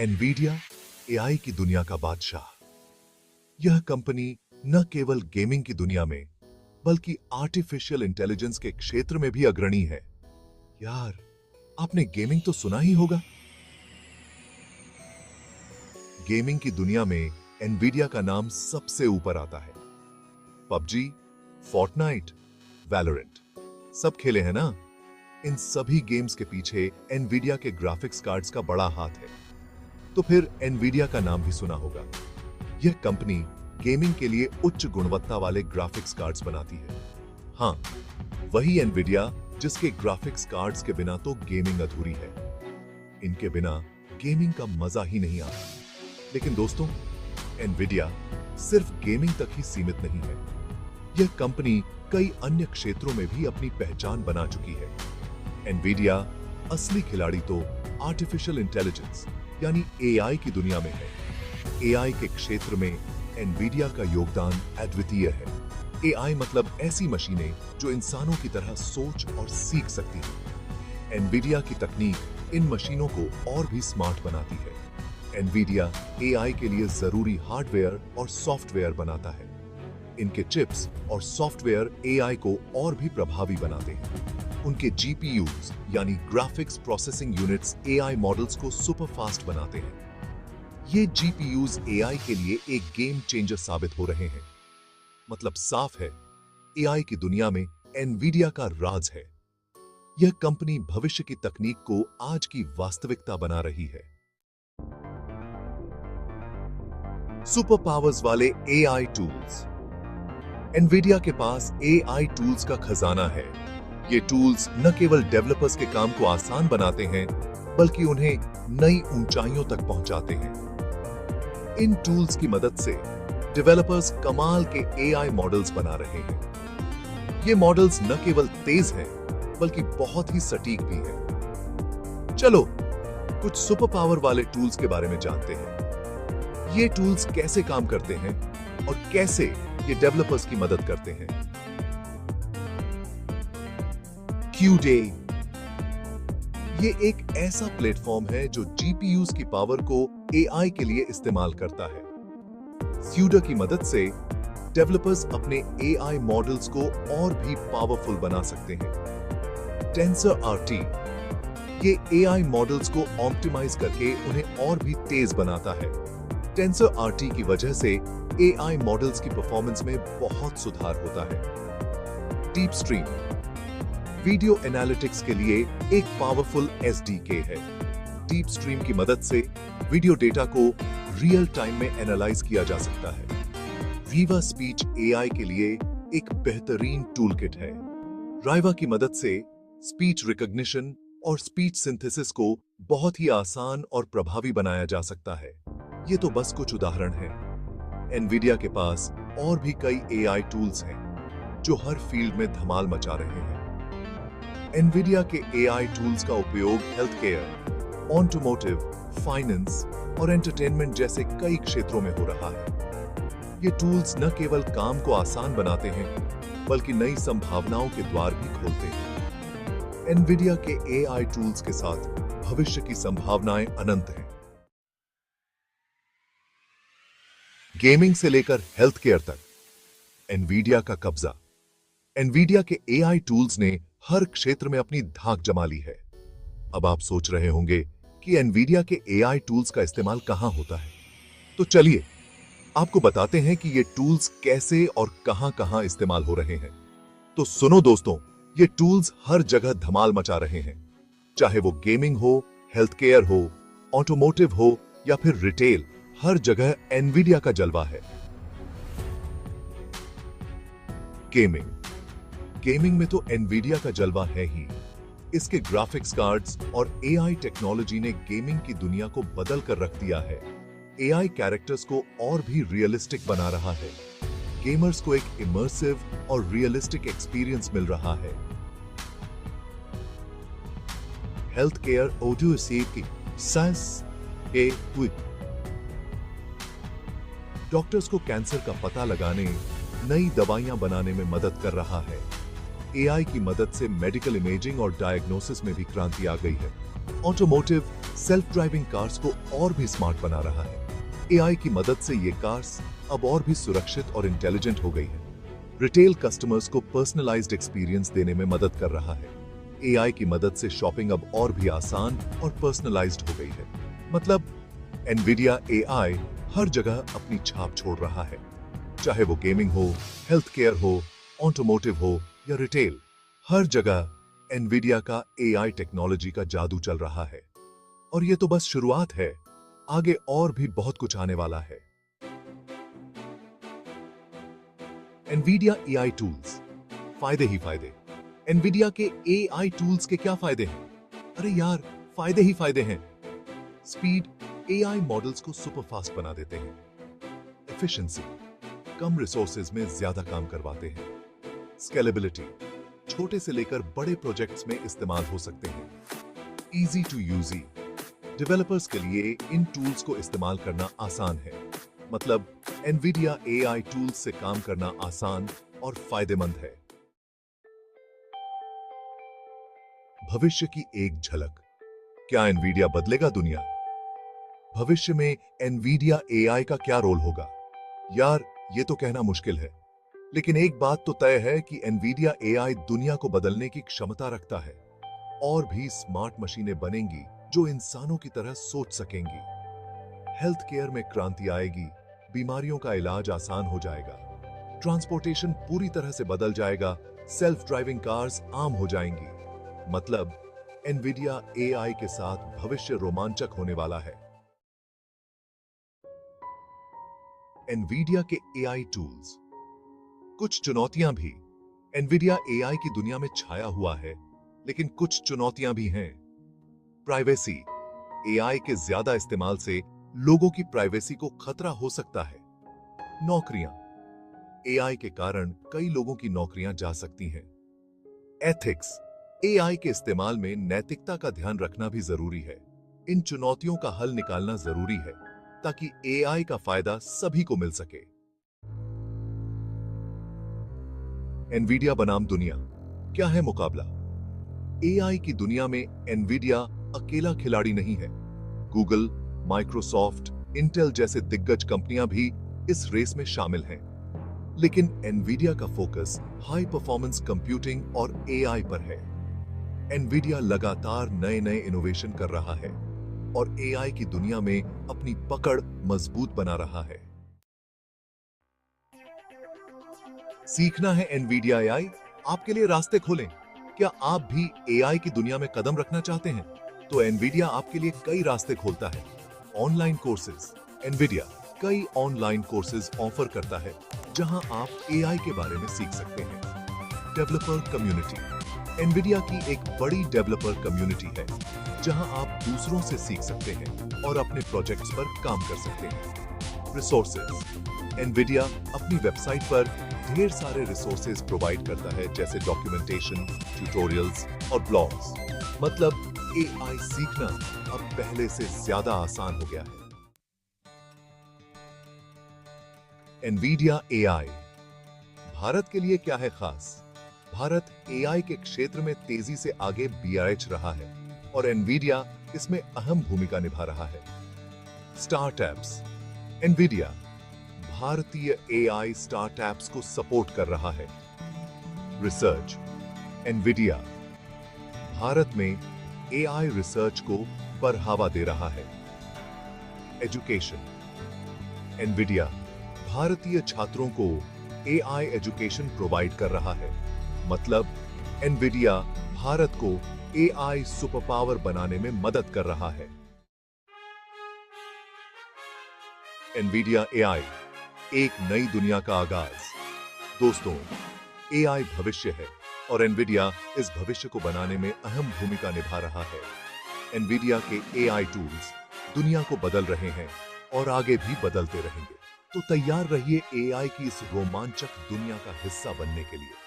Nvidia AI की दुनिया का बादशाह। यह कंपनी न केवल गेमिंग की दुनिया में बल्कि आर्टिफिशियल इंटेलिजेंस के क्षेत्र में भी अग्रणी है। यार, आपने गेमिंग तो सुना ही होगा। गेमिंग की दुनिया में एनवीडिया का नाम सबसे ऊपर आता है। पबजी, फोर्टनाइट, वैलोरेंट सब खेले हैं ना। इन सभी गेम्स के पीछे एनवीडिया के ग्राफिक्स कार्ड्स का बड़ा हाथ है। तो फिर एनवीडिया का नाम भी सुना होगा। यह कंपनी गेमिंग के लिए उच्च गुणवत्ता वाले ग्राफिक्स कार्ड्स बनाती है। हाँ, वही एनवीडिया जिसके ग्राफिक्स कार्ड्स के बिना तो गेमिंग अधूरी है। इनके बिना गेमिंग का मजा ही नहीं आता। लेकिन दोस्तों, एनवीडिया सिर्फ गेमिंग तक ही सीमित नहीं है। यह कंपनी कई अन्य क्षेत्रों में भी अपनी पहचान बना चुकी है। एनवीडिया असली खिलाड़ी तो आर्टिफिशियल इंटेलिजेंस यानी एआई की दुनिया में है। एआई के क्षेत्र में एनवीडिया का योगदान अद्वितीय है। एआई मतलब ऐसी मशीनें जो इंसानों की तरह सोच और सीख सकती हैं। एनवीडिया की तकनीक इन मशीनों को और भी स्मार्ट बनाती है। एनवीडिया एआई के लिए जरूरी हार्डवेयर और सॉफ्टवेयर बनाता है। इनके चिप्स और सॉफ्टवेयर एआई को और भी प्रभावी बनाते हैं। उनके जीपीयूज यानी graphics processing units AI models को सुपर फास्ट बनाते हैं। ये जीपीयूज एआई के लिए एक गेम चेंजर साबित हो रहे हैं। मतलब साफ है, एआई की दुनिया में एनवीडिया का राज है। यह कंपनी भविष्य की तकनीक को आज की वास्तविकता बना रही है। सुपर पावर्स वाले एआई टूल्स। एनवीडिया के पास एआई टूल्स का खजाना है। ये टूल्स न केवल डेवलपर्स के काम को आसान बनाते हैं, बल्कि उन्हें नई ऊंचाइयों तक पहुंचाते हैं। इन टूल्स की मदद से डेवलपर्स कमाल के एआई मॉडल्स बना रहे हैं। ये मॉडल्स न केवल तेज हैं, बल्कि बहुत ही सटीक भी हैं। चलो कुछ सुपर पावर वाले टूल्स के बारे में जानते हैं। ये टूल्स कैसे काम करते हैं और कैसे ये डेवलपर्स की मदद करते हैं। क्यूडे ये एक ऐसा प्लेटफॉर्म है जो जीपीयूज की पावर को एआई के लिए इस्तेमाल करता है। क्यूडे की मदद से डेवलपर्स अपने एआई मॉडल्स को और भी पावरफुल बना सकते हैं। टेंसर आरटी ये एआई मॉडल्स को ऑप्टिमाइज करके उन्हें और भी तेज बनाता है। टेंसर आरटी की वजह से एआई मॉडल्स की परफॉर्मेंस में बहुत सुधार होता है। डीप स्ट्रीम वीडियो एनालिटिक्स के लिए एक पावरफुल एसडीके है। डीप स्ट्रीम की मदद से वीडियो डेटा को रियल टाइम में एनालाइज किया जा सकता है। रीवा स्पीच एआई के लिए एक बेहतरीन टूलकिट है। राइवा की मदद से स्पीच रिकॉग्निशन और स्पीच सिंथेसिस को बहुत ही आसान और प्रभावी बनाया जा सकता है। ये तो बस कुछ उदाहरण हैं। एनवीडिया के पास और भी कई एआई टूल्स हैं जो हर फील्ड में धमाल मचा रहे हैं। एनवीडिया के एआई टूल्स का उपयोग हेल्थ केयर, ऑटोमोटिव, फाइनेंस और एंटरटेनमेंट जैसे कई क्षेत्रों में हो रहा है। ये टूल्स न केवल काम को आसान बनाते हैं, बल्कि नई संभावनाओं के द्वार भी खोलते हैं। एनवीडिया के एआई टूल्स के साथ भविष्य की संभावनाएं अनंत हैं। गेमिंग से लेकर हेल्थ केयर तक एनवीडिया का कब्जा। एनवीडिया के एआई टूल्स ने हर क्षेत्र में अपनी धाक जमा ली है। अब आप सोच रहे होंगे कि एनवीडिया के एआई टूल्स का इस्तेमाल कहां होता है। तो चलिए आपको बताते हैं कि ये टूल्स कैसे और कहां-कहां इस्तेमाल हो रहे हैं। तो सुनो दोस्तों, ये टूल्स हर जगह धमाल मचा रहे हैं। चाहे वो गेमिंग हो, हेल्थ केयर हो, ऑटोमोटिव हो या फिर रिटेल, हर जगह एनवीडिया का जलवा है। गेमिंग में तो एनवीडिया का जलवा है ही। इसके ग्राफिक्स कार्ड्स और एआई टेक्नोलॉजी ने गेमिंग की दुनिया को बदल कर रख दिया है। एआई कैरेक्टर्स को और भी रियलिस्टिक बना रहा है। गेमर्स को एक इमर्सिव और रियलिस्टिक एक्सपीरियंस मिल रहा है। हेल्थ केयर ऑडियो की साइंस के डॉक्टर्स को कैंसर का पता लगाने, नई दवाइयां बनाने में मदद कर रहा है। एआई की मदद से मेडिकल इमेजिंग और डायग्नोसिस में भी क्रांति आ गई है। ऑटोमोटिव सेल्फ ड्राइविंग कार्स को और भी स्मार्ट बना रहा है। एआई की मदद से ये कार्स अब और भी सुरक्षित और इंटेलिजेंट हो गई है। रिटेल कस्टमर्स को पर्सनलाइज्ड एक्सपीरियंस देने में मदद कर रहा है। एआई की मदद से शॉपिंग अब और भी आसान और पर्सनलाइज्ड हो गई है। मतलब एनवीडिया एआई हर जगह अपनी छाप छोड़ रहा है, चाहे वो गेमिंग हो, हेल्थ केयर हो, ऑटोमोटिव हो या रिटेल। हर जगह एनवीडिया का एआई टेक्नोलॉजी का जादू चल रहा है। और ये तो बस शुरुआत है, आगे और भी बहुत कुछ आने वाला है। एनवीडिया एआई टूल्स, फायदे ही फायदे। एनवीडिया के एआई टूल्स के क्या फायदे हैं? अरे यार, फायदे ही फायदे हैं। स्पीड, एआई मॉडल्स को सुपर फास्ट बना देते हैं। एफिशिएंसी, कम रिसोर्सेज में ज्यादा काम करवाते हैं। स्केलेबिलिटी, छोटे से लेकर बड़े प्रोजेक्ट्स में इस्तेमाल हो सकते हैं। इजी टू यूज, डेवलपर्स के लिए इन टूल्स को इस्तेमाल करना आसान है। मतलब एनवीडिया एआई टूल्स से काम करना आसान और फायदेमंद है। भविष्य की एक झलक, क्या एनवीडिया बदलेगा दुनिया? भविष्य में एनवीडिया एआई का क्या रोल होगा? यार, ये तो कहना मुश्किल है, लेकिन एक बात तो तय है कि एनवीडिया एआई दुनिया को बदलने की क्षमता रखता है। और भी स्मार्ट मशीनें बनेंगी जो इंसानों की तरह सोच सकेंगी। हेल्थ केयर में क्रांति आएगी, बीमारियों का इलाज आसान हो जाएगा, ट्रांसपोर्टेशन पूरी तरह से बदल जाएगा, सेल्फ ड्राइविंग कार्स आम हो जाएंगी। मतलब एनवीडिया एआई के साथ भविष्य रोमांचक होने वाला है। एनवीडिया के एआई टूल्स, कुछ चुनौतियां भी। एनवीडिया एआई की दुनिया में छाया हुआ है, लेकिन कुछ चुनौतियां भी हैं। प्राइवेसी, एआई के ज्यादा इस्तेमाल से लोगों की प्राइवेसी को खतरा हो सकता है। नौकरियां, एआई के कारण कई लोगों की नौकरियां जा सकती हैं। एथिक्स, एआई के इस्तेमाल में नैतिकता का ध्यान रखना भी जरूरी है। इन चुनौतियों का हल निकालना जरूरी है ताकि एआई का फायदा सभी को मिल सके। एनवीडिया बनाम दुनिया, क्या है मुकाबला? एआई की दुनिया में एनवीडिया अकेला खिलाड़ी नहीं है। गूगल, माइक्रोसॉफ्ट, इंटेल जैसे दिग्गज कंपनियां भी इस रेस में शामिल हैं। लेकिन एनवीडिया का फोकस हाई परफॉर्मेंस कंप्यूटिंग और एआई पर है। एनवीडिया लगातार नए नए इनोवेशन कर रहा है और एआई की दुनिया में अपनी पकड़ मजबूत बना रहा है। सीखना है एनवीडिया एआई? आपके लिए रास्ते खोलें। क्या आप भी एआई की दुनिया में कदम रखना चाहते हैं? तो एनवीडिया आपके लिए कई रास्ते खोलता है। ऑनलाइन कोर्सेज, एनवीडिया कई ऑनलाइन कोर्सेज ऑफर करता है जहां आप एआई के बारे में सीख सकते हैं। डेवलपर कम्युनिटी, एनवीडिया की एक बड़ी डेवलपर कम्युनिटी है जहां आप दूसरों से सीख सकते हैं और अपने प्रोजेक्ट्स पर काम कर सकते हैं। रिसोर्सेज, एनवीडिया अपनी वेबसाइट पर ढेर सारे रिसोर्सेज प्रोवाइड करता है, जैसे डॉक्यूमेंटेशन, ट्यूटोरियल्स और ब्लॉग्स। मतलब एआई सीखना अब पहले से ज्यादा आसान हो गया है। एनवीडिया एआई भारत के लिए क्या है खास? भारत एआई के क्षेत्र में तेजी से आगे बढ़ रहा है और एनवीडिया इसमें अहम भूमिका निभा रहा है। स्टार्टअप्स, एनवीडिया भारतीय एआई स्टार्टअप्स को सपोर्ट कर रहा है। रिसर्च, एनवीडिया भारत में एआई रिसर्च को बढ़ावा दे रहा है। एजुकेशन, एनवीडिया भारतीय छात्रों को एआई एजुकेशन प्रोवाइड कर रहा है। मतलब एनवीडिया भारत को एआई सुपर पावर बनाने में मदद कर रहा है। एनवीडिया एआई, एक नई दुनिया का आगाज। दोस्तों, एआई भविष्य है और एनवीडिया इस भविष्य को बनाने में अहम भूमिका निभा रहा है। एनवीडिया के एआई टूल्स दुनिया को बदल रहे हैं और आगे भी बदलते रहेंगे। तो तैयार रहिए एआई की इस रोमांचक दुनिया का हिस्सा बनने के लिए।